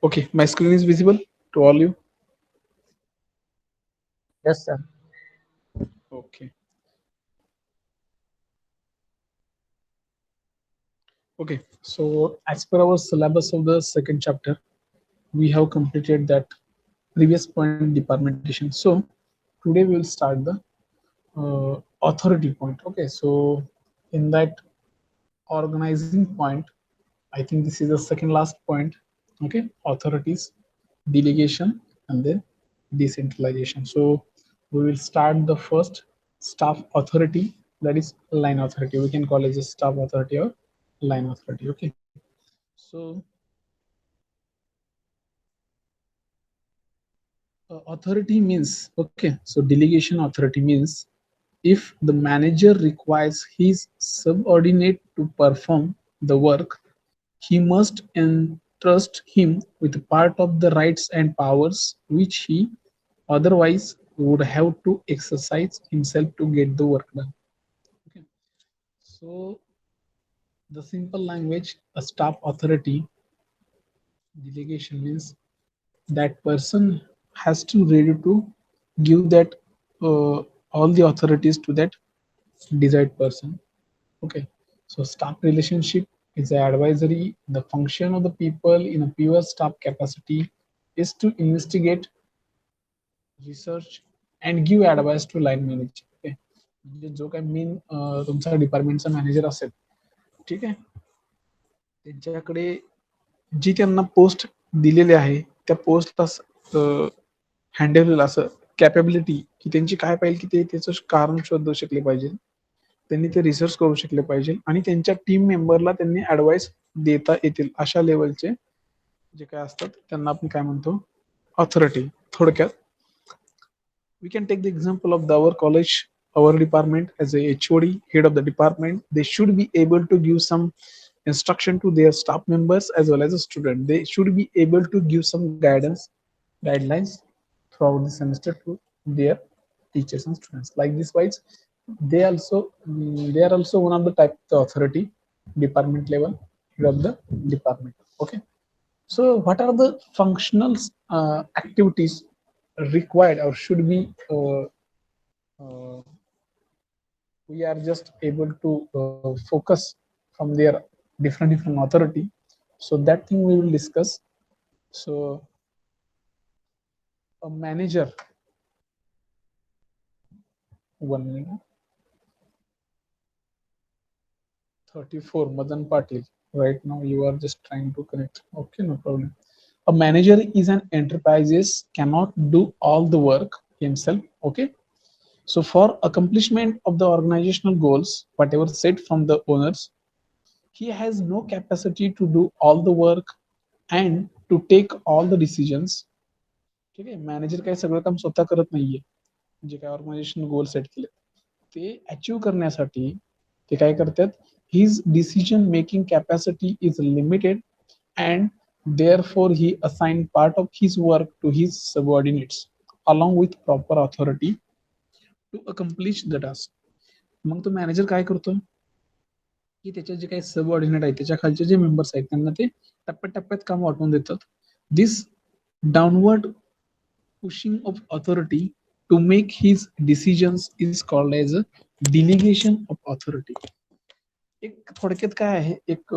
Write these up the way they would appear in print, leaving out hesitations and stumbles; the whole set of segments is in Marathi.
Okay, my screen is visible to all you. Yes, sir. Okay. Okay. So as per our syllabus of the second chapter, we have completed that previous point departmentation. So today we will start the authority point. Okay. So in that organizing point, I think this is the second last point. Okay. Authorities, delegation, and then decentralization. So we will start the first staff authority, that is line authority. We can call it as staff authority or line authority. Okay. So authority means, okay, so delegation authority means if the manager requires his subordinate to perform the work, he must entrust him with part of the rights and powers which he otherwise would have to exercise himself to get the work done. Okay. So the simple language, a staff authority delegation means that person has to ready to give that all the authorities to that desired person. Okay. So staff relationship is advisory. The function of the people in a pure staff capacity is to investigate, research, and give advice to line manager. Okay. म्हणजे जो काय मेन तुमचा डिपार्टमेंटचा मॅनेजर असेल, ठीक आहे, त्यांच्याकडे जी त्यांना पोस्ट दिलेली आहे त्या पोस्टला हँडल असं कॅपेबिलिटी की त्यांची काय पाहिजे की ते त्याचं कारण शोधू शकले पाहिजे, त्यांनी ते रिसर्च करू शकले पाहिजे आणि त्यांच्या टीम मेंबरला त्यांनी ऍडवाइस देता येतील अशा लेवलचे जे काय असतात त्यांना आपण काय म्हणतो, ऑथॉरिटी. थोडक्यात we can take the example of our college, our department as a HOD, head of the department. They should be able to give some instruction to their staff members as well as a student. They should be able to give some guidance, guidelines throughout the semester to their teachers and students. Like this wise, they are also one of the type of the authority, department level, head of the department. Okay. So, what are the functional activities required or should be uh, we are just able to focus from their different authority? So that thing we will discuss. So a manager, 1 minute, 34 Madan Patil. Right now you are just trying to connect. Okay, no problem. A manager is an enterprises cannot do all the work himself. Okay. So for accomplishment of the organizational goals, whatever set from the owners, he has no capacity to do all the work and to take all the decisions. ठीक आहे, मॅनेजर काय सगळं काम स्वतः करत नाहीये. जे काय ऑर्गनायझेशन गोल सेट केले ते अचीव्ह करण्यासाठी ते काय करतात, his decision making capacity is limited and therefore he assigned part of his work to his subordinates along with proper authority to accomplish the task. मग तो मॅनेजर काय करतो की त्याचे जे काही सबऑर्डिनेट आहेत त्याच्या खालचे जे मेंबर्स आहेत त्यांना ते टप्प्याटप्प्यात काम वाटून देतात. This downward pushing of authority to make his decisions is called as a delegation of authority. एक थोडक्यात काय आहे, एक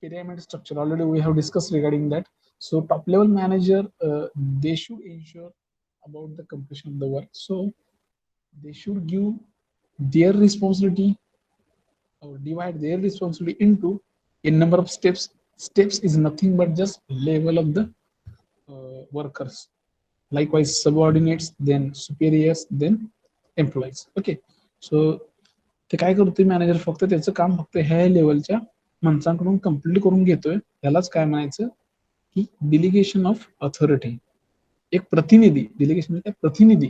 pyramid structure. Already we have discussed regarding that. So top level manager, they should ensure about the completion of the work. So they should give their responsibility or divide their responsibility into a number of steps. Steps is nothing but just level of the workers. Likewise, subordinates, then superiors, then employees. Okay. So ते काय करतोय मॅनेजर, फक्त त्याचं काम फक्त ह्या लेवलच्या माणसांकडून कम्प्लीट करून घेतोय. यालाच काय म्हणायचं की डिलिगेशन ऑफ ऑथॉरिटी. एक प्रतिनिधी, डिलिगेशन म्हणजे प्रतिनिधी,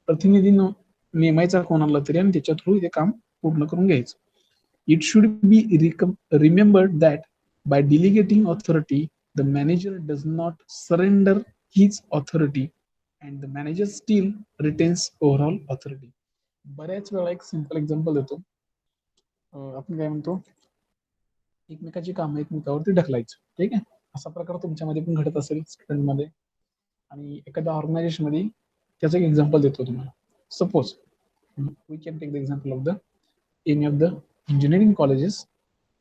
प्रतिनिधी नेमायचा कोणाला तरी आणि त्याच्या थ्रू हे काम पूर्ण करून घ्यायचं. It should be remembered that by delegating authority, the manager does not surrender his authority and the manager still retains overall authority. बऱ्याच वेळा एक सिंपल एक्झाम्पल देतो. आपण काय म्हणतो, एकमेकाची कामं एकमेकावरती ढकलायचं. ठीक आहे. असा प्रकार तुमच्यामध्ये पण घडत असेल स्टुडंटमध्ये. आणि एखाद्या ऑर्गनायझेशन मध्ये त्याचं एक एक्झाम्पल देतो तुम्हाला. Suppose we can take the example of the any of the engineering colleges,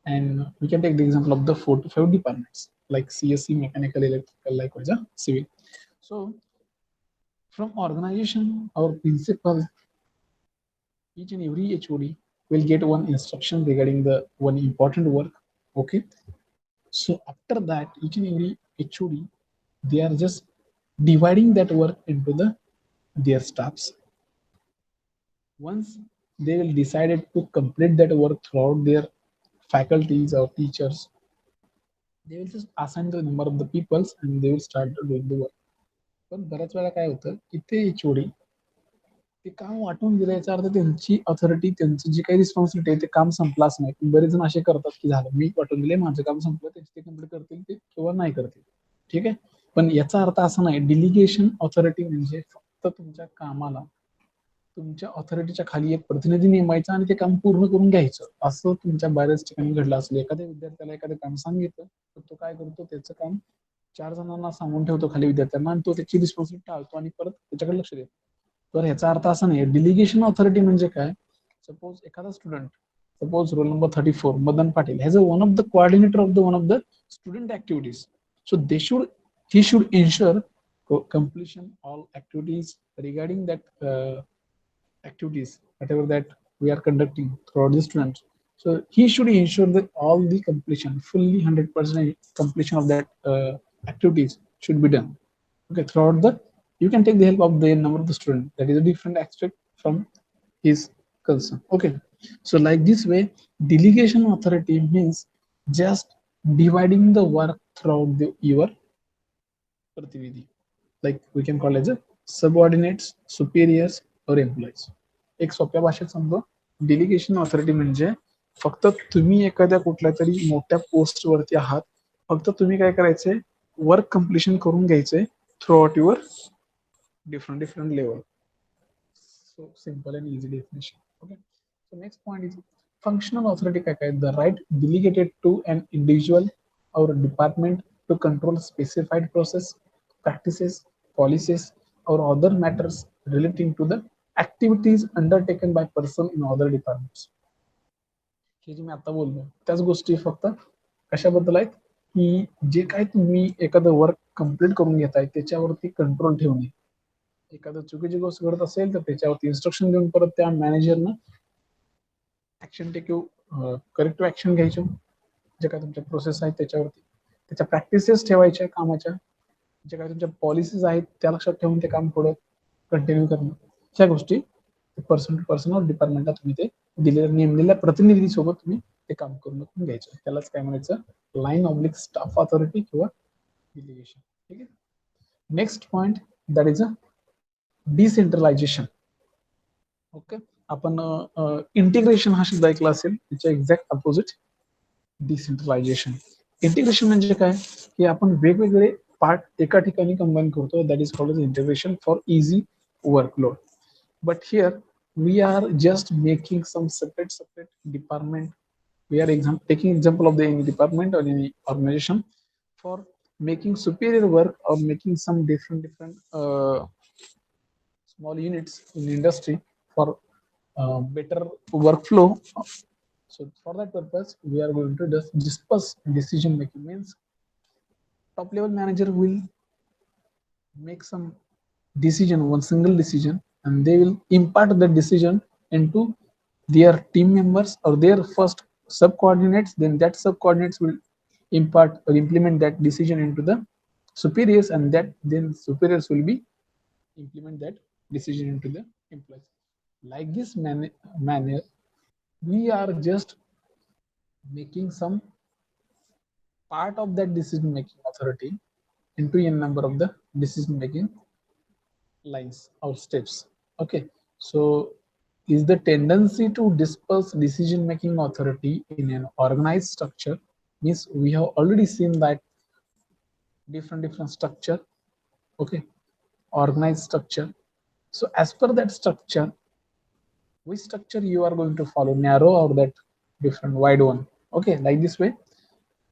and we can take the example of the 4 to 5 departments like CSE, mechanical, electrical, likewise civil. So from organization, our principal, each and every HOD will get one instruction regarding the one important work. Okay, so after that, each and every HOD, they are just dividing that work into the their staffs. Once they will decided to complete that work throughout their faculties or teachers, they will just assign the number of the peoples and they will start doing the work. पण बऱ्याच वेळा काय होतं की ते HOD ते काम वाटून दिलं, याचा अर्थ त्यांची ऑथॉरिटी, त्यांचं जी काही रिस्पॉन्सिबिलिटी आहे ते काम संपलाच नाही. बरेच जण असे करतात की झालं मी वाटून दिले, माझं काम संपलं, ते कम्प्लीट करतील ते किंवा नाही करतील. ठीक आहे, पण याचा अर्थ असा नाही. डिलिगेशन ऑथॉरिटी म्हणजे फक्त तुमच्या कामाला तुमच्या ऑथॉरिटीच्या खाली एक प्रतिनिधी नेमायचा आणि ते काम पूर्ण करून घ्यायचं. असं तुमच्या बऱ्याच ठिकाणी घडलं असेल. एखाद्या विद्यार्थ्याला एखादं काम सांगितलं तर तो काय करतो, त्याचं काम 4 जणांना सांगून ठेवतो खाली विद्यार्थ्यांना, आणि तो त्याची रिस्पॉन्सिबिलिटी टाळतो आणि परत त्याच्याकडे लक्ष देतो. तर ह्याचा अर्थ असा नाही. डिलिगेशन ऑथॉरिटी म्हणजे काय, सपोज एखादा student, suppose roll number 34 Madan Patil has a one of the coordinator of the one of the student activities. So they should he should ensure completion all activities regarding that activities whatever that we are conducting throughout the students. So he should ensure that all the completion, fully 100% completion of that activities should be done. Okay, throughout the, you can take the help of the number of the student, that is a different aspect from his concern. Okay, so like this way, delegation authority means just dividing the work throughout the your प्रतिनिधी, like we can call as a subordinates, superiors or employees. एक सोप्या भाषेत सांगतो, डेलिगेशन ऑथॉरिटी म्हणजे फक्त तुम्ही एखाद्या कुठल्या तरी मोठ्या पोस्ट वरती आहात, फक्त तुम्ही काय करायचंय, वर्क कम्प्लिशन करून घ्यायचंय through out your different level. So simple and easy definition. Okay, so next point is functional authority. काय काय, the right delegated to an individual or department to control specified process, practices, policies or other matters relating to the activities undertaken by person in other departments. हे जे मी आता बोललो त्याच गोष्टी फक्त कशाबद्दल आहेत की जे काय तुम्ही एखादं वर्क कम्प्लीट करून घेताय त्याच्यावरती कंट्रोल ठेवणे. एखादं चुकीची गोष्ट घडत असेल तर त्याच्यावरती इन्स्ट्रक्शन देऊन परत त्या मॅनेजरनं ऍक्शन टेकिव्ह करेक्टिव्ह ऍक्शन घ्यायचं. जे काय तुमच्या प्रोसेस आहेत त्याच्यावरती, त्याच्या प्रॅक्टिसेस ठेवायच्या कामाच्या, जे काय तुमच्या पॉलिसीज आहेत त्या लक्षात ठेवून ते काम पुढे कंटिन्यू करणं. ह्या गोष्टी पर्सन टू पर्सन ऑर डिपार्टमेंटला तुम्ही ते दिलेल्या नेमलेल्या प्रतिनिधीसोबत तुम्ही ते काम करून घ्यायचं. त्यालाच काय म्हणायचं, लाईन ऑब्लिक स्टाफ ऑथॉरिटी किंवा डिलिगेशन. ठीक आहे, next point that is a decentralisation. Okay, आपण इंटिग्रेशन हा शब्द ऐकला असेल, त्याच्या एक्झॅक्ट अपोजिट डिसेंट्रलायझेशन. इंटिग्रेशन म्हणजे काय की आपण वेगवेगळे पार्ट एका ठिकाणी कंबाईन करतो, that is called integration for easy workload. But here we are just making some separate department. We are taking example of the any department or any organization for making superior work or making some different small units in industry for better workflow. So for that purpose, we are going to just disperse decision making. Means top level manager will make some decision, one single decision, and they will impart the decision into their team members or their first subcoordinates. Then that subcoordinates will impart or implement that decision into the superiors, and that then superiors will be implement that decision into the employees. Like this manner, we are just making some part of that decision making authority into a number of the decision making lines or steps. Okay, so is the tendency to disperse decision making authority in an organized structure. Means we have already seen that different structure. Okay, organized structure. So as per that structure, which structure you are going to follow, narrow or that different wide one? Okay, like this way,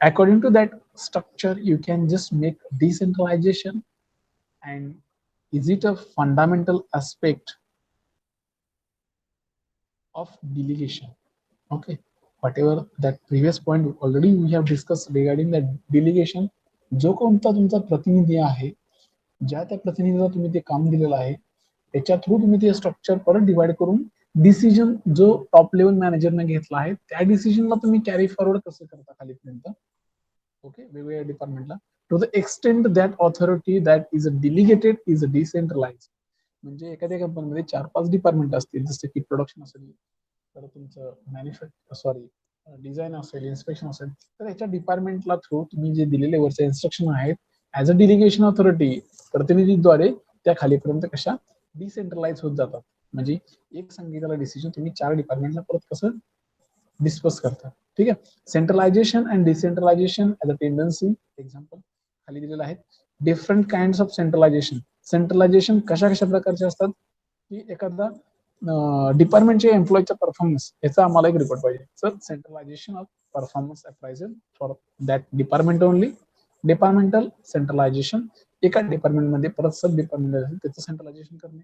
According to that structure, you can just make decentralization. And is it a fundamental aspect of delegation? Okay, whatever that previous point already we have discussed regarding that delegation, जो कोणता तुमचा प्रतिनिधी आहे, ज्या त्या प्रतिनिधीला तुम्ही ते काम दिलेलं आहे, त्याच्या थ्रू तुम्ही ते स्ट्रक्चर परत डिवाइड करून डिसिजन जो टॉप लेवल मॅनेजरने घेतला आहे त्या डिसिजनला तुम्ही कॅरी फॉरवर्ड कसं करता खालीपर्यंत. ओके, वेगवेगळ्या डिपार्टमेंटला to the extend that authority that is delegated is decentralise. म्हणजे एखाद्या कंपनीमध्ये 4-5 डिपार्टमेंट असतील, जसे की प्रोडक्शन असेल, तर तुमचं डिझाईन असेल, इन्स्पेक्शन असेल, तर याच्या डिपार्टमेंटला थ्रू तुम्ही जे दिलेले वरचे इन्स्ट्रक्शन आहेत ऍज अ डिलिगेशन ऑथॉरिटी प्रतिनिधीद्वारे त्या खालीपर्यंत कशा डिसेंट्रलाइज होत जातात. म्हणजे एक सांगितलेला डिसिजन तुम्ही 4 डिपार्टमेंटला परत कसं डिस्कस करता. ठीक आहे. Centralisation and decentralisation as a tendency. Example खाली दिलेलं आहे. Different kind of centralisation. Centralisation कशा कशा प्रकारचे असतात की एखादा डिपार्टमेंटच्या एम्प्लॉईचा परफॉर्मन्स याचा आम्हाला एक रिपोर्ट पाहिजे. Sir centralisation of performance appraisal for that department only. Departmental centralisation एका डिपार्टमेंटमध्ये परत सब डिपार्टमेंट असेल त्याचं सेंट्रलायझेशन करणे.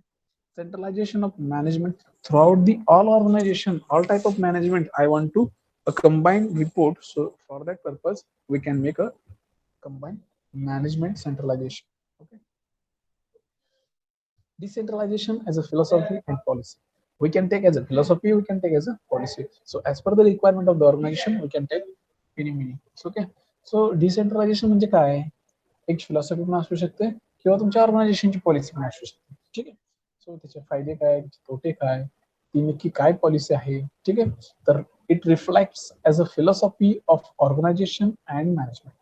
Centralization of management throughout the all organization, all type of management. I want to a combined report. So for that purpose, we can make a combined management centralization. Okay. Decentralization as a philosophy and policy. We can take as a philosophy, we can take as a policy. So as per the requirement of the organization, we can take any meaning. Okay. So decentralization म्हणजे काय? एक फिलॉसॉफी पण असू शकते किंवा तुमच्या ऑर्गनायझेशनची पॉलिसी पण असू शकते. ठीक आहे. सो त्याचे फायदे काय, तोटे काय, ती नक्की काय पॉलिसी आहे. ठीक आहे. तर it reflects as a philosophy of organisation and management.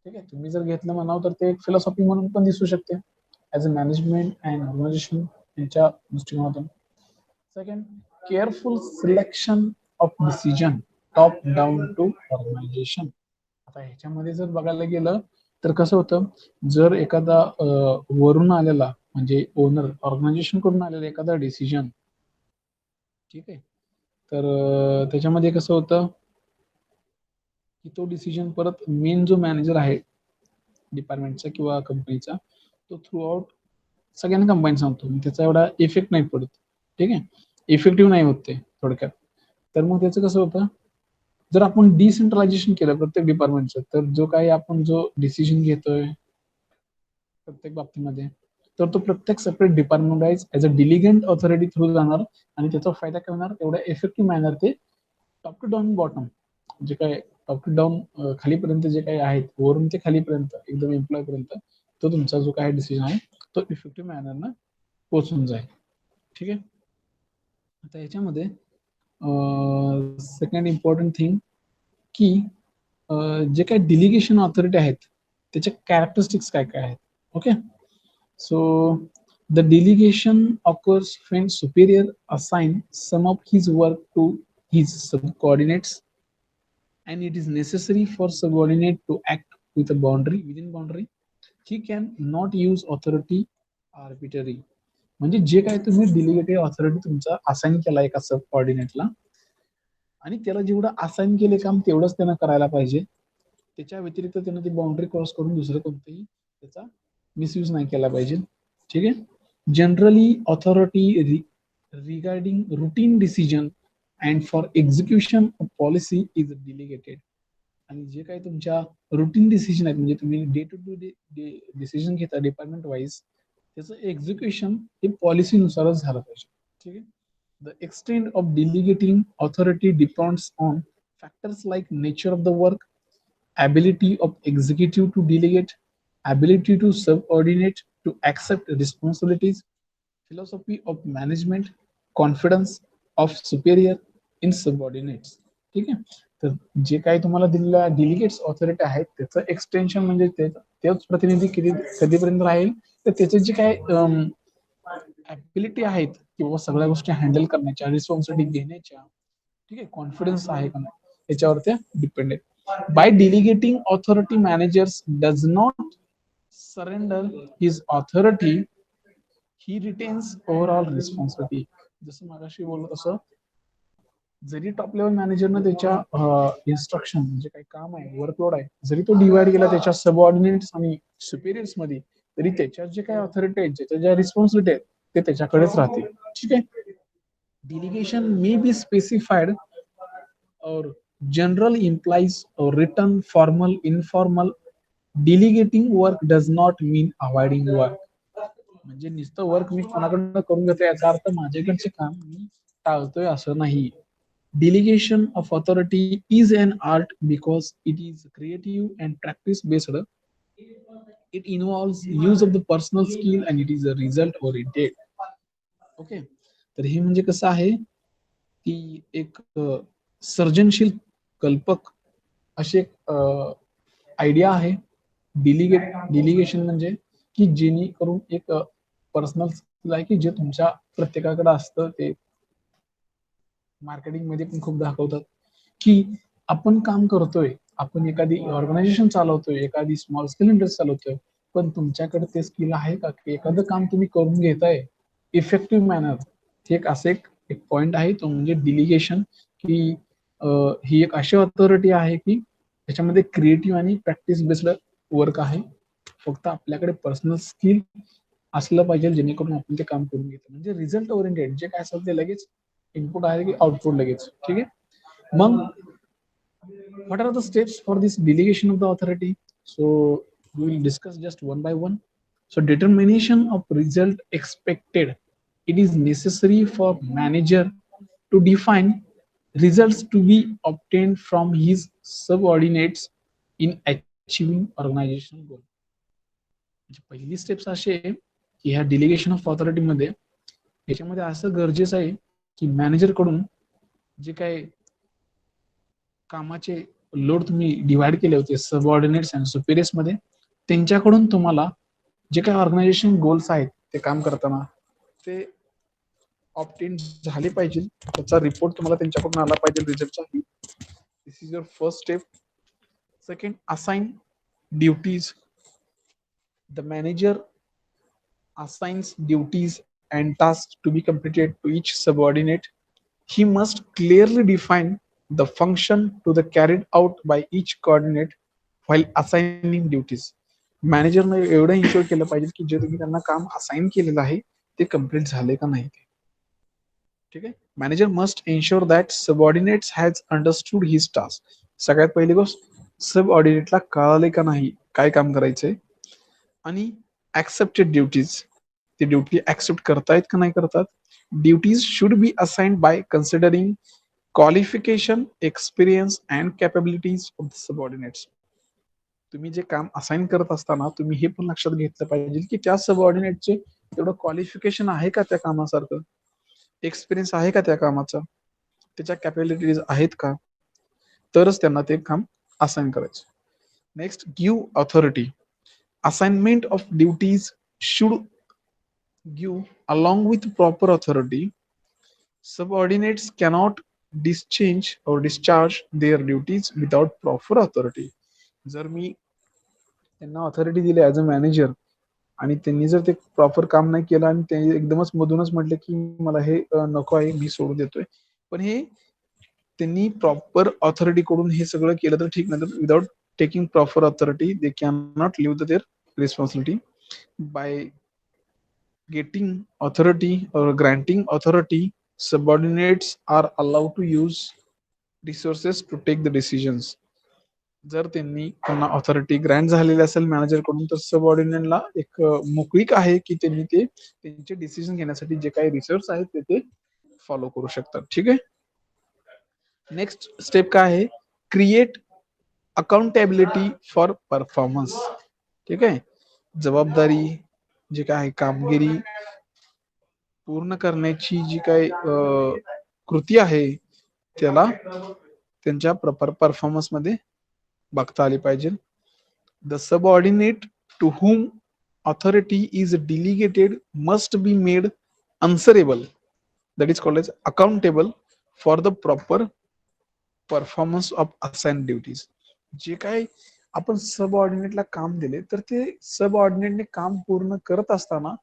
ठीक आहे. तुम्ही जर घेतलं म्हणावं तर ते एक फिलॉसॉफी म्हणून पण दिसू शकते as a management and organisation यांच्या दृष्टिकोनातून. Second, careful selection of decision top down to organisation. आता ह्याच्यामध्ये जर बघायला गेलं तर कसं होतं, जर एखादा वरून आलेला म्हणजे ओनर ऑर्गनायझेशन कडून आलेला एखादा डिसिजन, ठीक आहे, तर त्याच्यामध्ये कसं होतं की तो डिसिजन परत मेन जो मॅनेजर आहे डिपार्टमेंटचा किंवा कंपनीचा तो थ्रू आउट सगळ्यांना कंबाईन सांगतो. त्याचा एवढा इफेक्ट नाही पडत. ठीक आहे. इफेक्टिव्ह नाही होत ते थोडक्यात. तर मग त्याचं कसं होतं, जर आपण डिसेंट्रलायझेशन केलं प्रत्येक डिपार्टमेंटचं, तर जो काही आपण जो डिसिजन घेतोय प्रत्येक बाबतीमध्ये, तर तो प्रत्येक separate department wise as a diligent authority through जाणार आणि त्याचा फायदा काय होणार, एवढ्या इफेक्टिव्ह मॅनर ते टॉप टू डाऊन बॉटम जे काय टॉप टू डाऊन खालीपर्यंत जे काही आहेत, वरून ते खालीपर्यंत एकदम एम्प्लॉय पर्यंत तो तुमचा जो काही डिसिजन आहे तो इफेक्टिव्ह मॅनरनं पोहोचून जाईल. ठीक आहे. आता याच्यामध्ये सेकंड इम्पॉर्टंट थिंग की जे काही डिलिगेशन ऑथॉरिटी आहेत त्याच्या कॅरेक्टरिस्टिक्स काय काय आहेत. Okay. So the delegation occurs when superior assign some of his work to his subordinates, and it is necessary for subordinate to act with a boundary within boundary. He can not use authority arbitrary. म्हणजे जे काही तुम्ही डिलिगेटेड ऑथॉरिटी तुमचा असाइन केला एका सबऑर्डिनेटला आणि त्याला जेवढं असाइन केले काम तेवढंच त्यानं करायला पाहिजे. त्याच्या व्यतिरिक्त त्यानं ती बाउंड्री क्रॉस करून दुसरं कोणतंही त्याचा मिसयूज नाही केला पाहिजे. ठीक आहे. Generally authority regarding routine decision and for execution of policy is delegated. आणि जे काही तुमच्या रुटीन डिसिजन आहेत म्हणजे तुम्ही डे टू डे डिसिजन घेता डिपार्टमेंट वाईज त्याचं एक्झिक्युशन हे पॉलिसीनुसारच झालं पाहिजे. ठीक आहे. The extent of delegating authority depends on factors like nature of the work, ability of executive to delegate, ability to subordinate to accept responsibilities, philosophy of management, confidence of superior in subordinates. ठीक आहे. तर जे काही तुम्हाला दिलेल्या डिलिगेट्स ऑथॉरिटी आहेत त्याचं एक्सटेन्शन म्हणजे तेच प्रतिनिधी किती कधीपर्यंत राहील तर त्याचे जे काही ऍबिलिटी आहेत किंवा सगळ्या गोष्टी हँडल करण्याच्या रिस्पॉन्सिबिलिटी घेण्याच्या, ठीक आहे, कॉन्फिडन्स आहे का नाही याच्यावर ते डिपेंड आहे. By delegating authority managers does not surrender his authority, he retains overall responsibility. जसं मागाशी बोललो तसं जरी टॉप लेवल मॅनेजरनं त्याच्या इन्स्ट्रक्शन म्हणजे काही काम आहे, वर्कलोड आहे, जरी तो डिवाइड केला त्याच्या सबऑर्डिनेट्स आणि सुपिरियर्स मध्ये, तरी त्याच्यात जे काही ऑथॉरिटी आहेत, ज्याच्या ज्या रिस्पॉन्सिबिलिटी आहेत, ते त्याच्याकडेच राहतील. ठीक आहे. Delegation may be specified or general implies or written, formal, informal. Delegating work does not mean avoiding work. म्हणजे नुसतं वर्क मी कोणाकडनं करून घेतोय याचा अर्थ माझ्याकडचे काम मी टाळतोय असं नाही. Delegation of authority is an art because it is creative and practice based. It involves use of the personal skill and it is a result oriented. Okay. तर हे म्हणजे कसं आहे की एक सर्जनशील कल्पक अशी एक आयडिया आहे. डिलिगेशन म्हणजे की जेणेकरून एक पर्सनल स्किल आहे की जे तुमच्या प्रत्येकाकडे असतं. ते मार्केटिंग मध्ये पण खूप दाखवतात की आपण काम करतोय, आपण एखादी ऑर्गनायझेशन चालवतोय, एखादी स्मॉल स्केल इंडस्ट्री चालवतोय, पण तुमच्याकडे ते स्किल आहे का की एखादं काम तुम्ही करून घेताय इफेक्टिव्ह मॅनर. हे एक असं एक पॉइंट आहे, तो म्हणजे डिलिगेशन. की ही एक अशी ऑथॉरिटी आहे की त्याच्यामध्ये क्रिएटिव्ह आणि प्रॅक्टिस बेस्ड वर्क आहे. फक्त आपल्याकडे पर्सनल स्किल असलं पाहिजे जेणेकरून आपण ते काम करून घेतो. म्हणजे रिझल्ट ओरिएंटेड जे काय असेल ते लगेच इनपुट आहे की आउटपुट लगेच. ठीक आहे. मग what are the steps for this delegation of the authority? So we will discuss just one by one. So determination of result expected. It is necessary for manager to define results to be obtained from his subordinates in achieving organizational goal. पहिली स्टेप्स अशी आहे की ह्या डिलिगेशन ऑफ ऑथॉरिटी मध्ये याच्यामध्ये असं गरजेचं आहे की मॅनेजर कडून जे काय कामाचे लोड तुम्ही डिवाइड केले होते सबऑर्डिनेट्स आणि सुपिरियर्स मध्ये, त्यांच्याकडून तुम्हाला जे काही ऑर्गनायझेशन गोल्स आहेत ते काम करताना ते ऑप्टेन झाले पाहिजे. त्याचा रिपोर्ट तुम्हाला त्यांच्याकडून आला पाहिजे रिझल्टचा. This is your first step. Second, assign duties. The manager assigns duties and tasks to be completed to each subordinate. He must clearly define the function to the carried out by each coordinate while assigning duties. मॅनेजरने एवढं इन्शुअर केलं पाहिजे की जे तुम्ही त्यांना काम असाइन केलेलं आहे ते कम्प्लीट झाले का नाही. ठीक आहे. Manager must ensure that subordinates has understood his task. सगळ्यात पहिली गोष्ट, सबऑर्डिनेटला कळाले का नाही काय काम करायचंय. आणि ऍक्सेप्टेड ड्युटीज, ते ड्युटी ऍक्सेप्ट करतायत का नाही करतात. Duties should be assigned by considering qualification, experience and capabilities of the subordinates. तुम्ही जे काम असाइन करत असताना तुम्ही हे पण लक्षात घेतलं पाहिजे की त्या सबऑर्डिनेटचे तेवढं क्वालिफिकेशन आहे का त्या कामासारखं, एक्सपिरियन्स आहे का त्या कामाचा, त्याच्या कॅपेबिलिटीज आहेत का, तरच त्यांना ते काम असाइन करायचं. Next, give authority. Assignment of duties should give along with proper authority. Subordinates cannot discharge their duties without proper authority. जर मी त्यांना ऑथॉरिटी दिली ऍज अ मॅनेजर आणि त्यांनी जर ते प्रॉपर काम नाही केलं आणि ते एकदमच मधूनच म्हटलं की मला हे नको आहे, मी सोडून देतोय, पण हे त्यांनी प्रॉपर ऑथॉरिटी कडून हे सगळं केलं तर ठीक, नाही without taking proper authority they can not leave their responsibility. By getting authority or granting authority, subordinates are allowed to use resources to take the decisions. जर त्यांनी त्यांना ऑथॉरिटी ग्रँट झालेली असेल मॅनेजर कडून तर सबऑर्डिनेटला एक मोकळीक आहे की त्यांनी ते त्यांचे डिसिजन घेण्यासाठी जे काही रिसोर्स आहेत ते फॉलो करू शकतात. ठीक आहे. नेक्स्ट स्टेप काय आहे, क्रिएट अकाउंटेबिलिटी फॉर परफॉर्मन्स. ठीक आहे. जबाबदारी जी काय आहे, कामगिरी पूर्ण करण्याची जी काही कृती आहे त्याला त्यांच्या परफॉर्मन्स मध्ये बघता आली पाहिजे. The subordinate to whom authority is delegated must be made answerable, that is called as accountable for the proper performance of assigned duties. जे काय आपण सबऑर्डिनेटला काम दिले तर ते सबऑर्डिनेटने काम पूर्ण करत असताना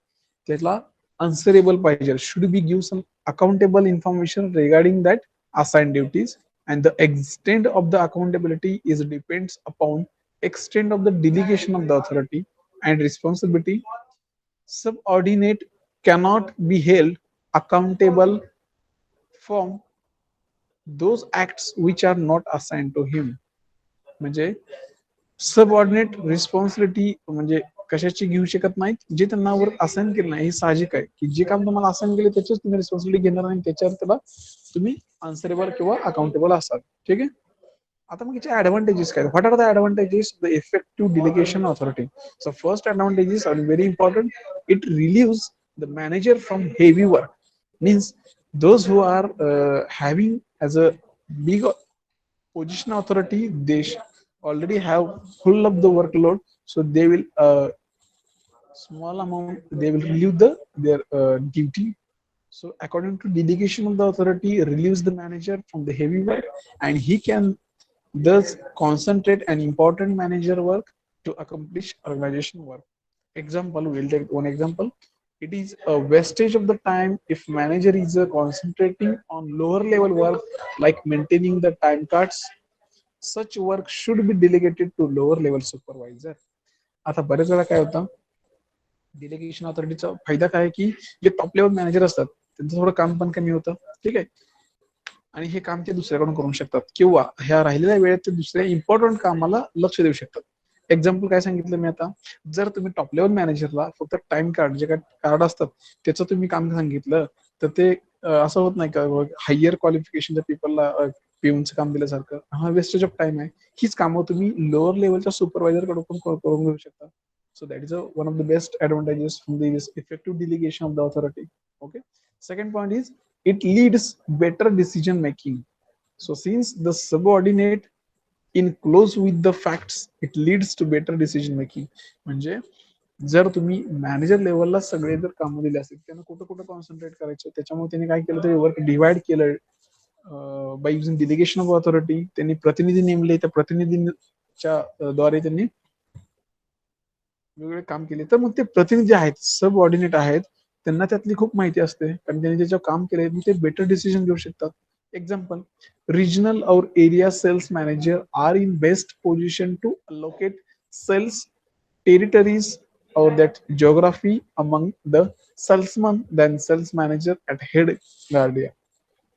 त्याला अन्सरेबल पाहिजे, should be give some accountable information regarding that assigned duties, and the extent of the accountability is depends upon extent of the delegation of the authority and responsibility. Subordinate cannot be held accountable for those acts which are not assigned to him. म्हणजे सबऑर्डिनेट रिस्पॉन्सिबिलिटी म्हणजे कशाची घेऊ शकत नाहीत जे त्यांना वर असाइन केलं नाही. हे साहजिक आहे की जे काम तुम्हाला असाइन केले त्याचीच तुम्ही रिस्पॉन्सिबिलिटी घेणार आणि त्याच्यावर त्याला तुम्ही आन्सरेबल किंवा अकाउंटेबल असाल. ठीक आहे. आता मग याचे ऍडव्हान्टेजेस काय? What are the advantages? The effective delegation authority. So first advantages are very important. It relieves the manager from heavy work. Means those who are having as a big position authority, they already have full of the workload, so they will small amount they will relieve their duty. So according to delegation of the authority relieves the manager from the heavy work, and he can thus concentrate an important manager work to accomplish organization work. Example, we'll take one example. It is a wastage of the time if manager is concentrating on lower level work like maintaining the time cards. Such work should be delegated to lower level supervisor. आता बरेच वेळा काय होतं, डिलिगेशन ऑथॉरिटीचा फायदा काय आहे की जे टॉप लेवल मॅनेजर असतात त्यांचं थोडं काम पण कमी होतं. ठीक आहे. आणि हे काम ते दुसऱ्याकडून करू शकतात किंवा ह्या राहिलेल्या वेळेत ते दुसऱ्या इम्पॉर्टंट कामाला लक्ष देऊ शकतात. एक्झाम्पल काय सांगितलं मी आता, जर तुम्ही टॉप लेवल मॅनेजरला फक्त टाइम कार्ड जे काय कार्ड असतात त्याचं तुम्ही काम सांगितलं तर ते असं होत नाही का हायर क्वालिफिकेशनच्या पीपलला पिऊनचं काम दिल्यासारखं. हा वेस्टेज ऑफ टाइम आहे. हीच कामं तुम्ही लोअर लेवलच्या सुपरवायझर कडून पण करून घेऊ शकता. So that is one of the best advantages from this effective delegation of the authority. Okay. Second point is it leads better decision making. So since the subordinate in close with the facts, it leads to better decision making. म्हणजे जर तुम्ही मॅनेजर लेवलला सगळे जर कामं दिले असतील त्यांना कुठं कुठं कॉन्सन्ट्रेट करायचं, त्याच्यामुळे त्यांनी काय केलं तर वर्क डिवाइड केलं बाय युझिंग डिलिगेशन ऑफ ऑथॉरिटी. त्यांनी प्रतिनिधी नेमले, त्या प्रतिनिधींच्या द्वारे त्यांनी वेगवेगळे काम केले. तर मग ते प्रतिनिधी आहेत, सब ऑर्डिनेट आहेत, त्यांना त्यातली खूप माहिती असते कारण त्यांनी त्याच्यावर काम केले, ते बेटर डिसिजन घेऊ शकतात. Example, regional or area sales manager are in best position to allocate sales territories or that geography among the salesman than sales manager at head guardia.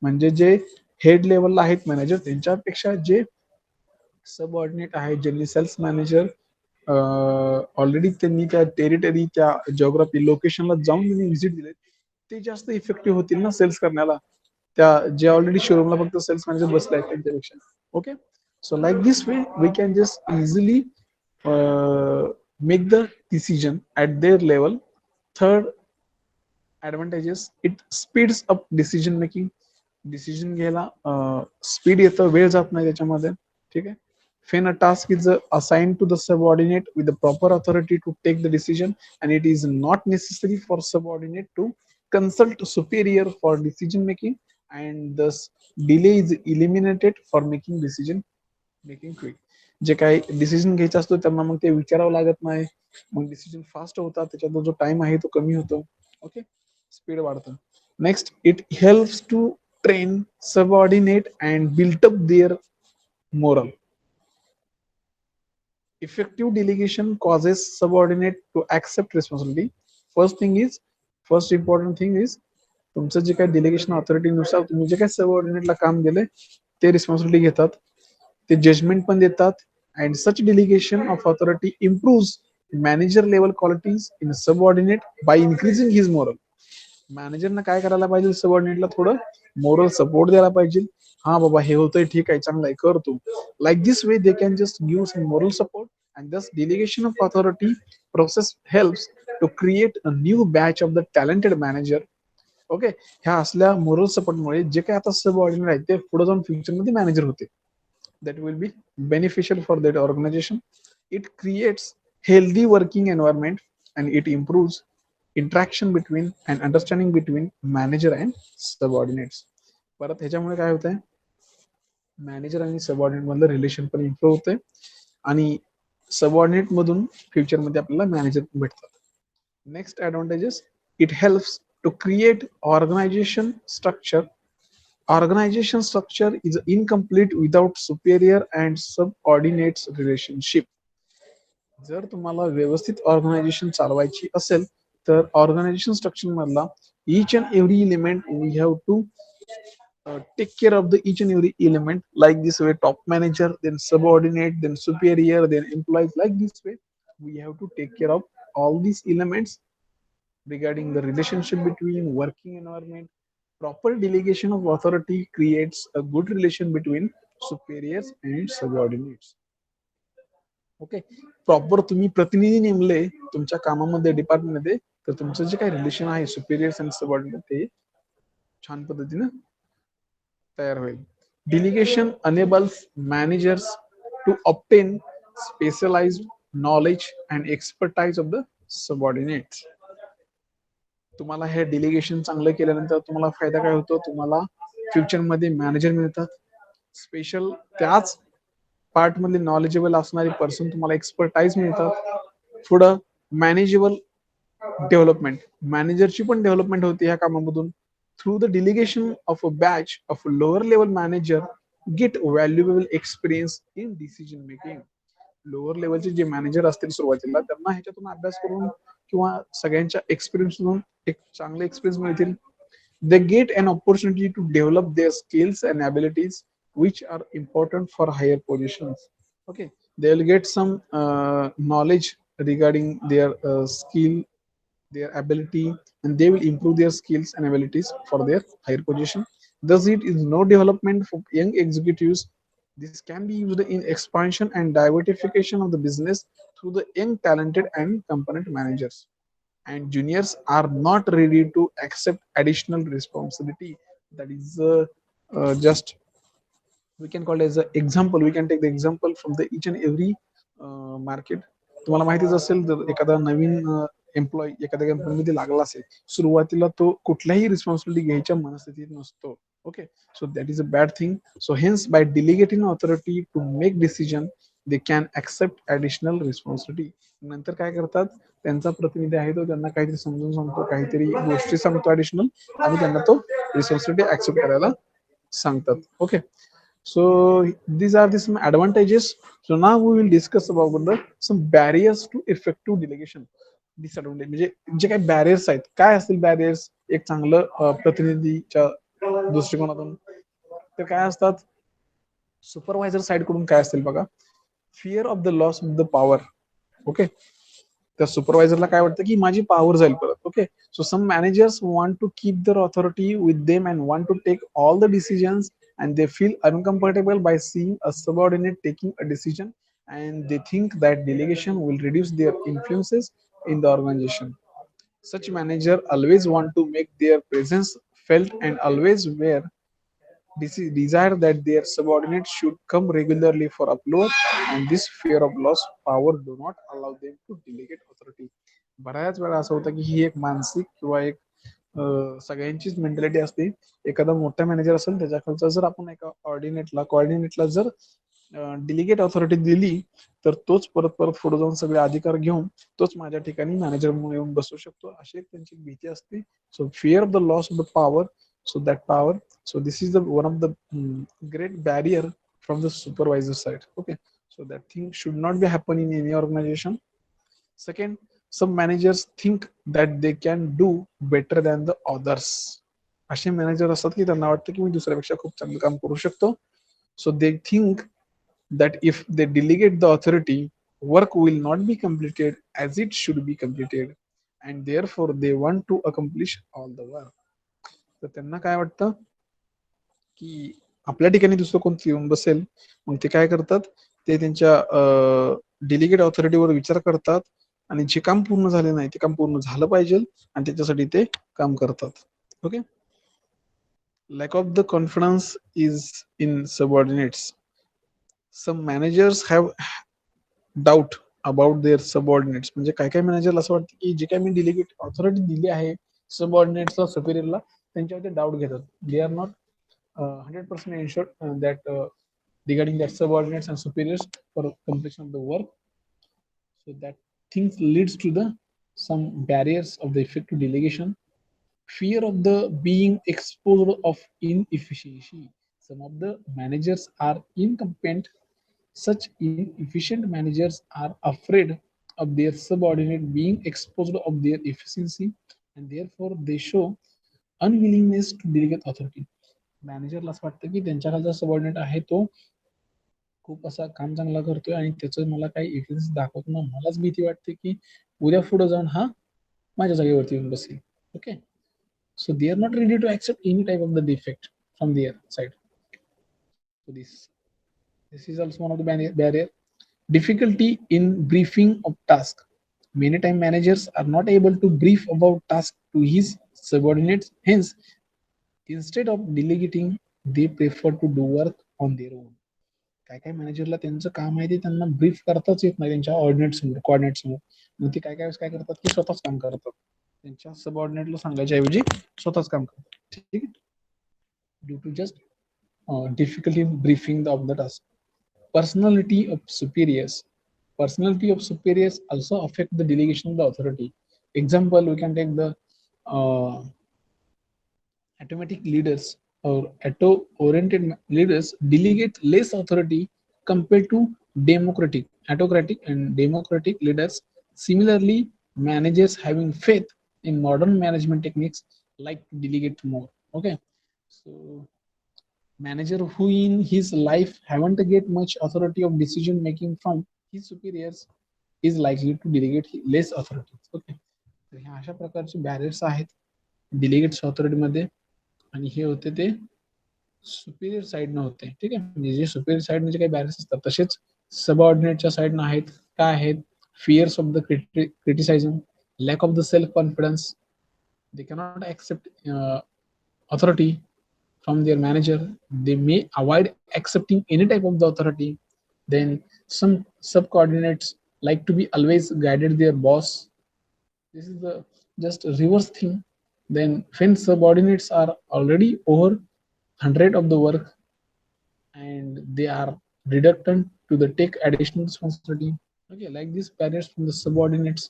म्हणजे जे हेड लेवलला आहेत मॅनेजर त्यांच्यापेक्षा जे सबऑर्डिनेट आहेत, ज्यांनी सेल्स मॅनेजर ऑलरेडी त्यांनी त्या टेरिटरी त्या जिओग्राफी लोकेशनला जाऊन त्यांनी व्हिजिट दिले, ते जास्त इफेक्टिव्ह होतील ना सेल्स करण्याला, त्या जे ऑलरेडी शोरूमला फक्त सेल्स मॅनेजर बसले आहेत त्यांच्यापेक्षा. Okay. So like this way we can just easily make the decision at their level. Third advantages, it speeds up decision making. Decision घ्यायला स्पीड येतं, वेळ जात नाही त्याच्यामध्ये. ठीक आहे. When a task is assigned to the subordinate with the proper authority to take the decision, and it is not necessary for subordinate to consult superior for decision making, and thus delay is eliminated for making decision making quick. जे काही डिसिजन घ्यायचा असतो त्यांना मग ते विचारावं लागत नाही, मग डिसिजन फास्ट होतात, त्याच्यात जो टाइम आहे तो कमी होतो. ओके. स्पीड वाढतं. Next, it helps to train subordinate and built up their moral. Effective delegation causes subordinate to accept responsibility. First important thing is तुमचं जे काही डिलिगेशन ऑथॉरिटीनुसार तुम्ही जे काही सबऑर्डिनेटला काम दिले ते रिस्पॉन्सिबिलिटी घेतात, ते जजमेंट पण देतात. And such delegation of authority improves manager level qualities in subordinate by increasing his morale. मॅनेजरनं काय करायला पाहिजे, सबऑर्डिनेटला थोडं मोरल सपोर्ट द्यायला पाहिजे. हा बाबा हे होतंय, ठीक आहे, चांगलं आहे, कर तू. Like this way they can just give some moral support, and thus delegation of authority process helps to create a new batch of the talented manager. Okay. ह्या असल्या मोरल सपोर्टमुळे जे काही आता सबऑर्डिनेट आहेत ते पुढे जाऊन फ्युचरमध्ये मॅनेजर होते. That will be beneficial for that organization. It creates healthy working environment and it improves interaction between and understanding between manager and subordinates. परत ह्याच्यामुळे काय होतंय, मॅनेजर आणि सबऑर्डिनेट मधलं रिलेशन पण इम्प्रूव्ह होते आणि सबऑर्डिनेट मधून फ्युचरमध्ये आपल्याला मॅनेजर भेटतात. Next advantages, it helps to create organization structure organization structure is incomplete without superior and subordinates relationship. जर तुम्हाला व्यवस्थित ऑर्गनायझेशन चालवायची असेल तर ऑर्गनायझेशन स्ट्रक्चर मधला each and every element we have to take care of the each and every element like this way: top manager, then subordinate, then superior, then employees. Like this way we have to take care of all these elements regarding the relationship between working environment. Proper delegation of authority creates a good relation between superiors and subordinates. Okay, proper तुम्ही प्रतिनिधी नेमले तुमच्या कामामध्ये डिपार्टमेंटमध्ये, तर तुमचं जे काही रिलेशन आहे सुपिरियर्स आणि सबऑर्डिनेट ते छान पद्धतीने तयार होईल. Delegation enables managers to obtain specialized knowledge and expertise of the subordinates. तुम्हाला हे डिलिगेशन चांगलं केल्यानंतर तुम्हाला फायदा काय होतो, तुम्हाला फ्युचरमध्ये मॅनेजर मिळतात, स्पेशल त्याच पार्ट मधले नॉलेजेबल असणारे पर्सन तुम्हाला एक्सपर्टाईज मिळतात. पुढं मॅनेजेबल डेव्हलपमेंट, मॅनेजरची पण डेव्हलपमेंट होते ह्या कामामधून. Through the delegation of a batch of lower level manager get valuable experience in decision making. Lower लेवलचे जे मॅनेजर असतील सुरुवातीला त्यांना ह्याच्यातून अभ्यास करून किंवा सगळ्यांच्या एक्सपिरियन्स एक चांगले एक्सपिरियन्स मिळतील. They get an opportunity to develop their skills and abilities which are important for higher positions. Okay, they will get some knowledge regarding their skill, their ability, and they will improve their skills and abilities for their higher position. Thus it is no development for young executives. This can be used in expansion and diversification of the business through the young talented and component managers. And juniors are not ready to accept additional responsibility. That is just we can call it as an example. We can take the example from the each and every market. तुम्हाला माहितीच असेल जर एखादा नवीन एम्प्लॉई एखाद्या कंपनीमध्ये लागला असेल, सुरुवातीला तो कुठल्याही रिस्पॉन्सिबिलिटी घ्यायच्या मनस्थितीत नसतो. Okay, so that is a bad thing. So hence by delegating authority to make decision they can accept additional responsibility. नंतर काय करतात, त्यांचा प्रतिनिधी आहे तो त्यांना काहीतरी समजून सांगतो, काहीतरी गोष्टी सांगतो ऍडिशनल, आणि त्यांना तो रिस्पॉन्सिबिलिटी ऍक्सेप्ट करायला सांगतात. Okay, so these are the some advantages. So now we will discuss about the some barriers to effective delegation. Disadvantage म्हणजे जे काही बॅरियर्स आहेत, काय असतील बॅरियर्स एक चांगलं प्रतिनिधीच्या दृष्टिकोनातून, तर काय असतात. सुपरवायझर साइड कडून काय असतील बघा, fear of the loss of the power. Okay, त्या सुपरवायझरला काय वाटतं की माझी पॉवर जाईल परत. Okay, so some managers want to keep their authority with them and want to take all the decisions and they feel uncomfortable by seeing a subordinate taking a decision, and they think that delegation will reduce their influences in the organization. Such manager always want to make their presence felt and always wear desire that their subordinates should come regularly for upload, and this fear of loss power do not allow them to delegate authority. बऱ्याच वेळा असं होतं की ही एक मानसिक किंवा एक सगळ्यांचीच मेंटॅलिटी असते. एखादा मोठा मॅनेजर असेल त्याच्या खालचा जर आपण एका कॉर्डिनेटला जर डिलिगेट ऑथॉरिटी दिली, तर तोच परत परत पुढे जाऊन सगळे अधिकार घेऊन तोच माझ्या ठिकाणी मॅनेजर म्हणून येऊन बसू शकतो, अशी एक त्यांची भीती असते. So fear of the loss of the power, so that power, so this is the one of the great barrier from the supervisor side. Okay, so that thing should not be happen in any organization. Second, some managers think that they can do better than the others. असे मॅनेजर असतात की त्यांना वाटतं की मी दुसऱ्यापेक्षा खूप चांगलं काम करू शकतो. So they think that if they delegate the authority, work will not be completed as it should be completed, and therefore they want to accomplish all the work. तर त्यांना काय वाटतं की आपल्या ठिकाणी दुसरं कोणतं येऊन बसेल, मग ते काय करतात, ते त्यांच्या डेलिगेट ऑथॉरिटीवर विचार करतात आणि जे काम पूर्ण झाले नाही ते काम पूर्ण झालं पाहिजे आणि त्याच्यासाठी ते काम करतात. Okay, lack of the confidence is in subordinates. Some managers have doubt about their subordinates. म्हणजे काय काय मॅनेजरला असं वाटतं की जे काय मी डिलिगेट ऑथॉरिटी दिली आहे सबऑर्डिनेट्सला, सुपिरियरला, त्यांच्यावरती डाऊट घेतात. They are not 100% ensured that regarding their subordinates and superiors for completion of the work. So that things leads to the some barriers of the effective delegation. fear of the being exposed of inefficiency. Some of the managers are incompetent. Such inefficient managers are afraid of their subordinate being exposed of their efficiency, and therefore they show unwillingness to delegate authority. मॅनेजरला असं वाटतं की त्यांच्याखालचा सबऑर्डिनेट आहे तो खूप असा काम चांगला करतोय आणि त्याचं मला काही एव्हिडन्स दाखवत ना मलाच भीती वाटते की उद्या पुढे जाऊन हा माझ्या जागेवरती येऊन बसेल. Okay, so they are not ready to accept any type of the defect from their side. So this is also one of the barrier. Difficulty in briefing of task. Many time managers are not able to brief about task to his subordinates. Hence, instead of delegating, they prefer to do work on their own. काय काय मॅनेजरला त्यांचं काम आहे ते त्यांना ब्रीफ करताच येत नाही त्यांच्या ऑर्डिनेट समोर कोऑर्डिनेट समोर. मग ते काय काय वेळेस काय करतात की स्वतःच काम करतात, त्यांच्या सबऑर्डिनेटला सांगायच्या ऐवजी स्वतःच काम करतात. ठीक आहे, due to just difficulty in briefing of the task. Personality of superiors. Personality of superiors also affect the delegation of the authority. Example, we can take the uh, automatic leaders or auto-oriented leaders delegate less authority compared to autocratic and democratic leaders. Similarly, managers having faith in modern management techniques like to delegate more. Okay, so manager who in his life haven't get much authority of decision making from his superiors is likely to delegate less authority. Okay, तर ह्या अशा प्रकारचे बॅरियर्स आहेत डिलिगेट्स ऑथॉरिटी मध्ये, आणि हे होते ते सुपिरियर साईडनं होते. ठीक आहे, म्हणजे जे सुपिरियर साईडने जे काही बॅरियर्स असतात तसेच सबऑर्डिनेटच्या साईडनं आहेत. काय आहेत? Fears of the criticism, lack of the self confidence, they cannot accept authority from their manager. They may avoid accepting any type of the authority. Then some subordinates like to be always guided their boss. This is the just reverse thing. Then when subordinates are already over 100 of the work and they are reluctant to the take additional responsibility. Okay, like these barriers from the subordinates.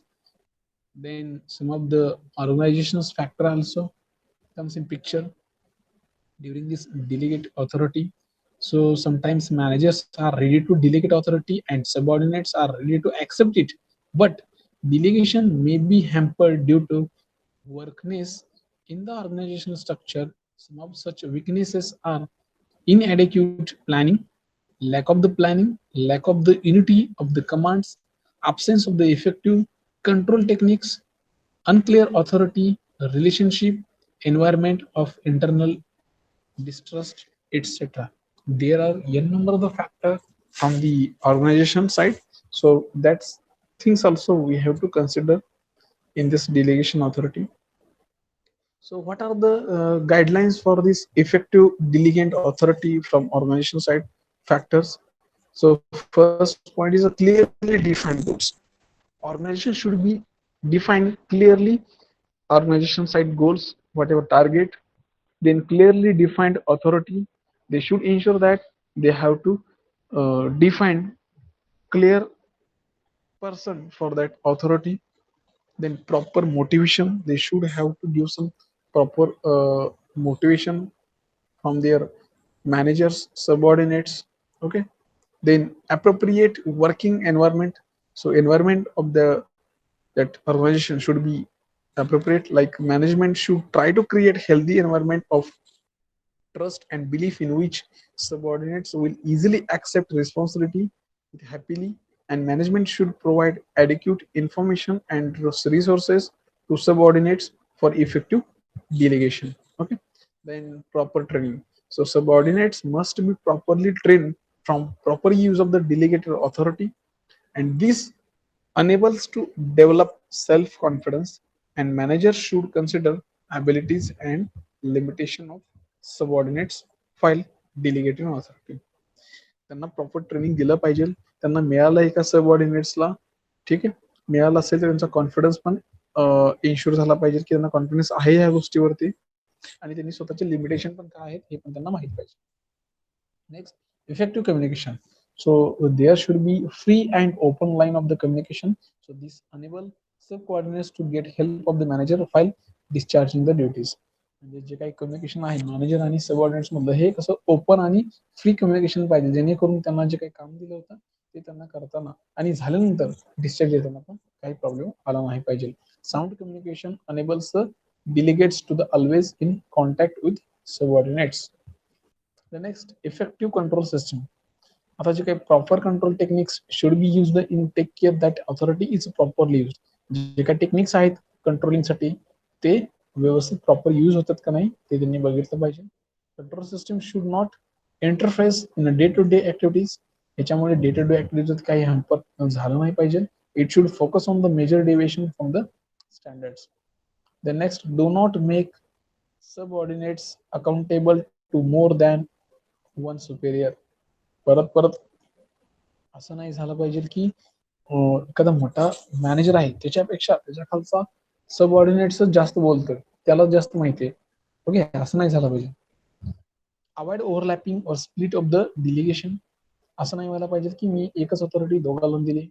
Then some of the organization's factor also comes in picture during this delegate authority. So sometimes managers are ready to delegate authority and subordinates are ready to accept it. But delegation may be hampered due to weakness in the organizational structure. Some of such weaknesses are inadequate planning, lack of the planning, lack of the unity of the commands, absence of the effective control techniques, unclear authority, relationship, environment of internal distrust, etc. There are n number of the factors from the organization side. So that's things also we have to consider in this delegation authority. So what are the guidelines for this effective delegate authority from organization side factors? So first point is a clearly defined goals. Organization should be defined clearly, organization side goals, whatever target, then clearly defined authority. They should ensure that they have to define clear person for that authority. Then proper motivation, they should have to give some proper motivation from their managers subordinates. Okay, then appropriate working environment. So environment of the that organization should be appropriate, like management should try to create healthy environment of trust and belief in which subordinates will easily accept responsibility happily, and management should provide adequate information and resources to subordinates for effective delegation. Okay, then proper training. So subordinates must be properly trained from proper use of the delegated authority, and this enables to develop self-confidence, and managers should consider abilities and limitation of subordinates while delegating authority. त्यांना प्रॉपर ट्रेनिंग दिलं पाहिजे, त्यांना मिळालं एका सबऑर्डिनेट्सला. ठीक आहे, मिळालं असेल तर त्यांचा कॉन्फिडन्स पण इन्शुअर झाला पाहिजे की त्यांना कॉन्फिडन्स आहे या गोष्टीवरती, आणि त्यांनी स्वतःचे लिमिटेशन पण काय आहेत हे पण त्यांना माहित पाहिजे. Next, effective communication. So there should be free and open line of the communication. So this enable subordinates to get help of the manager while discharging the duties. म्हणजे जे काही कम्युनिकेशन आहे मॅनेजर आणि सबऑर्डिनेट्स मधलं हे कसं ओपन आणि फ्री कम्युनिकेशन पाहिजे, जेणेकरून त्यांना जे काही काम दिलं होतं ते त्यांना करताना आणि झाल्यानंतर डिस्चार्ज देताना पण काही प्रॉब्लेम आला नाही पाहिजे. Sound communication enables the delegates to the always in contact with subordinates. The next, effective control system. आता जे काही proper control techniques should be use in take care that authority is properly use. जे काही टेक्निक्स आहेत कंट्रोलिंगसाठी ते व्यवस्थित प्रॉपर यूज होतात का नाही ते त्यांनी बघितलं पाहिजे. Control system should not interface in day to day activities. याच्यामुळे डे टू डे ऍक्टिव्हिटीज काही हॅम्पर झालं नाही पाहिजे. It should focus on the major deviation from the standards. The next, do not make subordinates accountable to more than one superior. परत परत असं नाही झालं पाहिजे की एखादा मोठा मॅनेजर आहे त्याच्यापेक्षा त्याच्या खालचा सबऑर्डिनेट्स जास्त बोलतोय, त्याला जास्त माहिती आहे. ओके, असं नाही झालं पाहिजे. अवॉइड ओव्हरलॅपिंग और स्प्लिट ऑफ द डिलिगेशन. असं नाही व्हायला पाहिजे की मी एकच ऑथॉरिटी दोघांना दिली.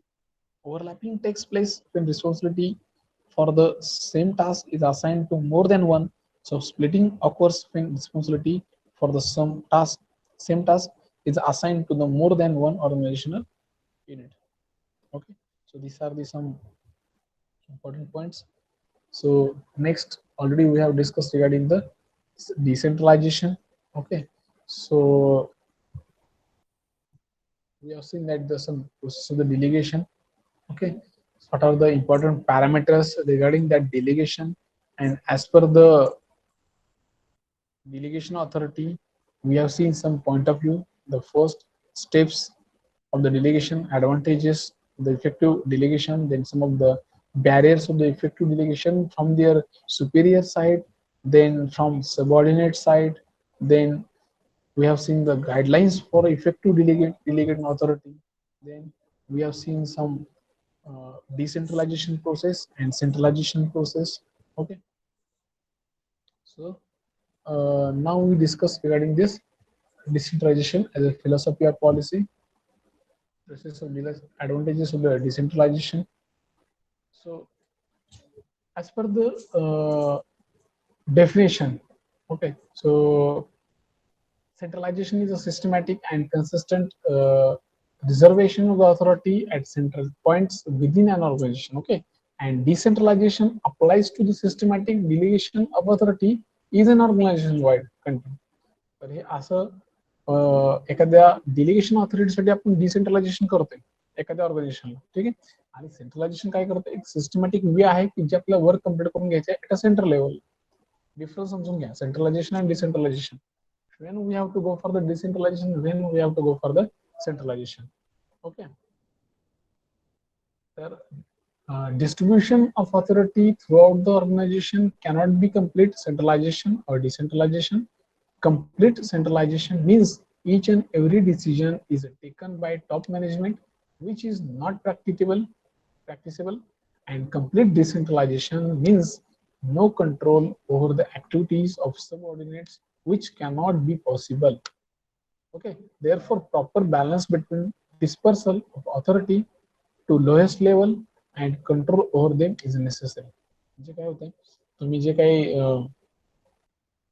Overlapping takes place when responsibility for the same task is assigned to more than one. So splitting occurs when responsibility for the same task is assigned to the more than one organizational unit. Okay, so these are the some important points. So next, already we have discussed regarding the decentralization. Okay, so we have seen that the some process of the delegation. Okay, what are the important parameters regarding that delegation? And as per the delegation authority, we have seen some point of view, the first steps of the delegation, advantages, the effective delegation, then some of the barriers of the effective delegation from their superior side, then from subordinate side, then we have seen the guidelines for effective delegate authority. Then we have seen some decentralization process and centralization process. Okay, so now we discuss regarding this decentralization as a philosophy or policy, process of advantages of the decentralization. So as per the definition, okay, so centralization is a systematic and consistent reservation of the authority at central points within an organization. Okay, and decentralization applies to the systematic delegation of authority is an organization wide content. तर हे असं एखाद्या डिलिगेशन ऑथॉरिटीसाठी आपण डिसेंट्रलायझेशन करतोय एखाद्या ऑर्गनायझेशनला, ठीक आहे. आणि सेंट्रलायझेशन काय करतं, एक सिस्टमॅटिक वे आहे की जे आपल्याला वर्क कम्प्लीट करून घ्यायचं आहे एका सेंटर लेवल. डिफरन्स समजून घ्या, सेंट्रलायझेशन आणि decentralisation. when we have to go for the decentralization, when we have to go for the centralization. Okay, distribution of authority throughout the organization cannot be complete centralization or decentralization. Complete centralization means each and every decision is taken by top management, which is not practicable. And complete decentralization means no control over the activities of subordinates, which cannot be possible. Okay, therefore proper balance between dispersal of authority to lowest level and control over them is necessary. म्हणजे काय होतंय, तुम्ही जे काही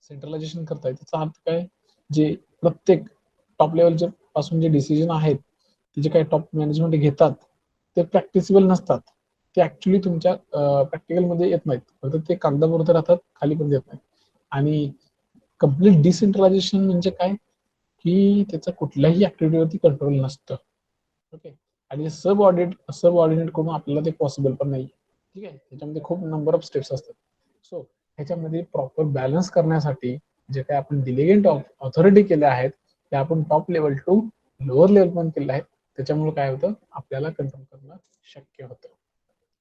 सेंट्रलायझेशन करताय त्याचा अर्थ काय, जे प्रत्येक टॉप लेवलच्या पासून जे डिसिजन आहेत ते जे काही टॉप मॅनेजमेंट घेतात ते प्रॅक्टिसेबल नसतात. ते ऍक्च्युली तुमच्या प्रॅक्टिकल मध्ये येत नाहीत, फक्त ते कागदावरती राहतात, खाली पण येत नाहीत. आणि कम्प्लीट डिसेंट्रलायझेशन म्हणजे काय की त्याचं कुठल्याही ऍक्टिव्हिटीवरती कंट्रोल नसतं. ओके, आणि सब ऑर्डिनेट करून आपल्याला ते पॉसिबल पण नाही. ठीक आहे, त्याच्यामध्ये खूप नंबर ऑफ स्टेप्स असतात. सो ह्याच्यामध्ये प्रॉपर बॅलन्स करण्यासाठी जे काही आपण डिलिगेंट ऑथॉरिटी केल्या आहेत ते आपण top level to lower level पण केले आहेत. त्याच्यामुळे काय होतं, आपल्याला कंट्रोल करणं शक्य होतं.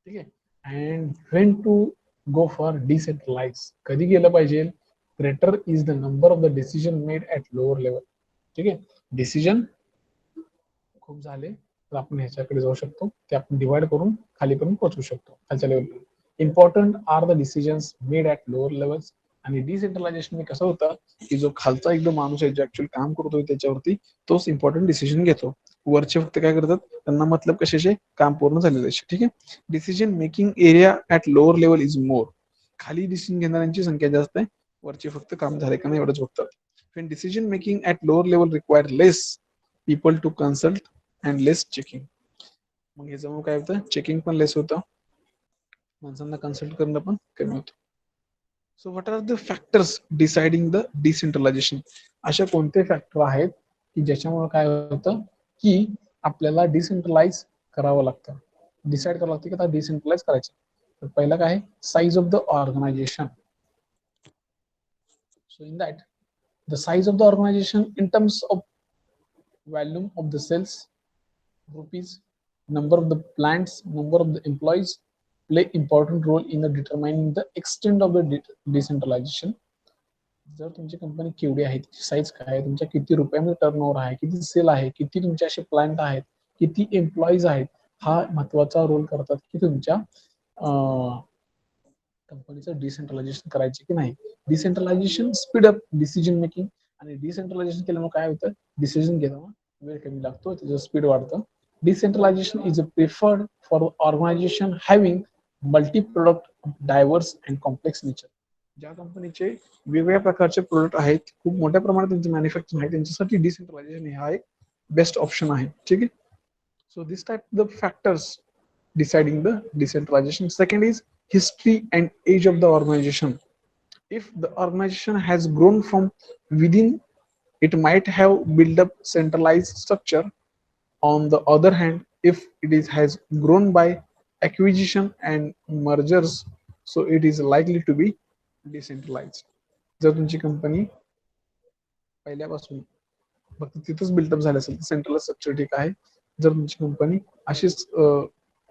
ठीक आहे. And when to go for decentralize, कधी गेलं पाहिजे, greater is the number of the decision made at lower level. ठीक आहे, डिसिजन खूप झाले तर आपण ह्याच्याकडे जाऊ शकतो, ते आपण डिवाइड करून खाली पण पोहोचू शकतो खालच्या लेवलला. Important are the decisions made at lower levels. आणि डिसेंट्रलायझेशन कसं होतं की जो खालचा एकदम माणूस आहे जो ऍक्च्युअली काम करतोय त्याच्यावरती तोच इम्पॉर्टंट डिसिजन घेतो. वरचे फक्त काय करतात, त्यांना मतलब कशाचे, काम पूर्ण झालेले. ठीक आहे. Decision making area at lower level is more. खाली डिसिजन घेणाऱ्यांची संख्या जास्त आहे, वरचे फक्त काम झाले का नाही एवढंच बघतात. when decision making at lower level require less people to consult and less checking. मग ह्याच्यामुळे काय होतं, चेकिंग पण लेस होतं, माणसांना कन्सल्ट करणं पण कमी होतं. So what are the factors deciding the decentralization? अशा कोणते फॅक्टर आहेत की ज्याच्यामुळे काय होतं की आपल्याला डिसेंट्रलाइज करावं लागतं, डिसाइड करावं लागतं की आता डिसेंट्रलाइज करायचं. तर पहिलं काय, size of the organization. So in that the size of the organization in terms of volume of the sales, rupees, number of the plants, number of the employees play important role in the determining the extent of the decentralization. जर तुमची कंपनी केवढी आहे, त्याची साईज काय आहे, तुमच्या किती रुपयामध्ये टर्नओव्हर आहे, किती सेल आहे, किती तुमचे असे प्लांट आहेत, किती एम्प्लॉईज आहेत, हा महत्वाचा रोल करतात की तुमच्या कंपनीचं डिसेंट्रलायझेशन करायचे की नाही. Decentralisation speed up decision making, आणि डिसेंट्रलायझेशन केल्यामुळे काय होतं, डिसिजन घेताना वेळ कमी लागतो, त्याचं स्पीड वाढतं. Decentralization is a preferred for organization having multi product diverse and complex nature. ज्या कंपनीचे वेगवेगळ्या प्रकारचे प्रोडक्ट आहेत, खूप मोठ्या प्रमाणात त्यांचे मॅन्युफॅक्चरिंग आहे, त्यांच्यासाठी डिसेंट्रलायझेशन हा एक बेस्ट ऑप्शन आहे. ठीक आहे. So this type the factors deciding the decentralization. Second is history and age of the organization. If the organization has grown from within, it might have built up centralized structure. On the other hand, if has grown by acquisition and mergers, so it is likely to be decentralized. जर तुमची कंपनी पहिल्यापासून फक्त तिथंच बिल्टअप झालं असेल तर सेंट्रल स्ट्रक्चर ठीक आहे. जर तुमची कंपनी अशीच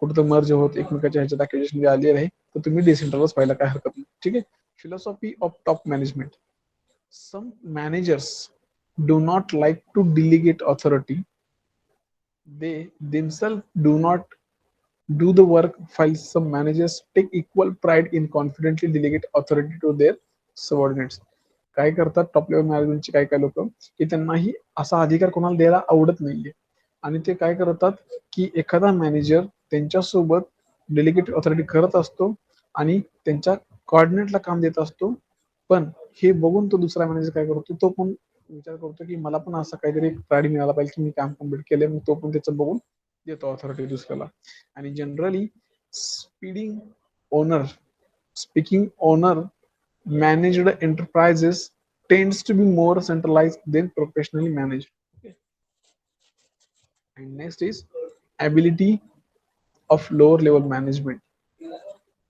कुठं मर्ज होत एकमेकाच्या ह्याच्यात ऍक्विजिशन आली आहे तर तुम्ही डिसेंट्रलाइज व्हायला काय हरकत नाही. ठीक आहे. Philosophy of top management. Some managers do not like to delegate authority. They themselves do not do the work, while some managers take equal pride in confidently delegate authority to their subordinates. काय करतात टॉप लेवल मॅनेजमेंटचे काय काय लोक की त्यांनाही असा अधिकार कोणाला द्यायला आवडत नाहीये, आणि ते काय करतात की एखादा मॅनेजर त्यांच्यासोबत डेलिगेट ऑथॉरिटी करत असतो आणि त्यांच्या कोऑर्डिनेटला काम देत असतो, पण हे बघून तो दुसरा मॅनेजर काय करतो, तो पण विचार करतो की मला पण असं काहीतरी प्राईड मिळाला पाहिजे की मी काम कम्प्लीट केलंय, मग तो पण त्याचं बघून देतो ऑथॉरिटी दुसऱ्याला. आणि generally speeding owner speaking owner managed enterprises tends to be more centralized than professionally managed. Okay. And next is ability of lower level management.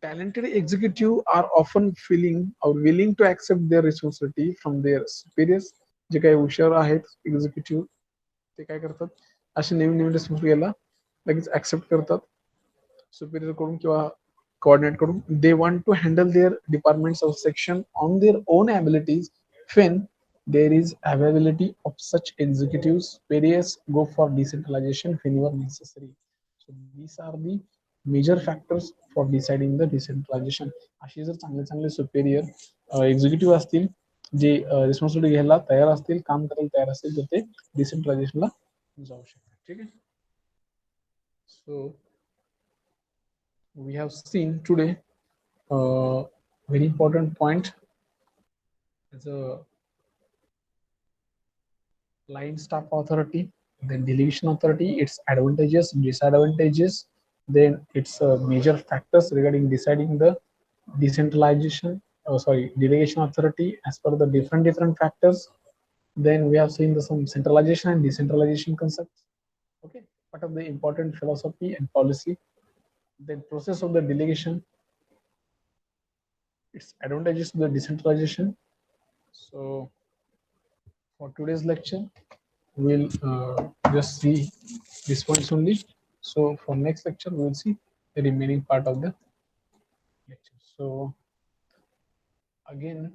Talented executives are often feeling or willing to accept their responsibility from their superiors. जे काही हुशार आहेत एक्झिक्युटिव्ह ते काय करतात, असे नवीन नवीन रिस्पॉन्सिबिलिटी याला लगेच ऍक्सेप्ट करतात सुपिरियर कडून किंवा coordinate कडून. They want to handle their departments or section on their own abilities. When there is availability of such executives, superiors go for decentralization whenever necessary. So these are the major factors for deciding the decentralization. असे जर चांगले चांगले सुपेरियर एक्झिक्युटिव्ह असतील जे रिस्पॉन्सिबिलिटी घ्यायला तयार असतील, काम करायला तयार असतील, तर ते डिसेंट्रलायझेशनला जाऊ शकतात. ठीक आहे. So we have seen today very important point as a line staff authority, then delegation authority, its advantages, disadvantages, then its major factors regarding deciding the decentralization, sorry, delegation authority as per the different factors. Then we have seen some centralization and decentralization concepts. Okay, what are the important philosophy and policy, then process of the delegation, its advantages to the decentralization. So for today's lecture, we'll just see this points only. So for next lecture, we'll see the remaining part of the lecture. So again,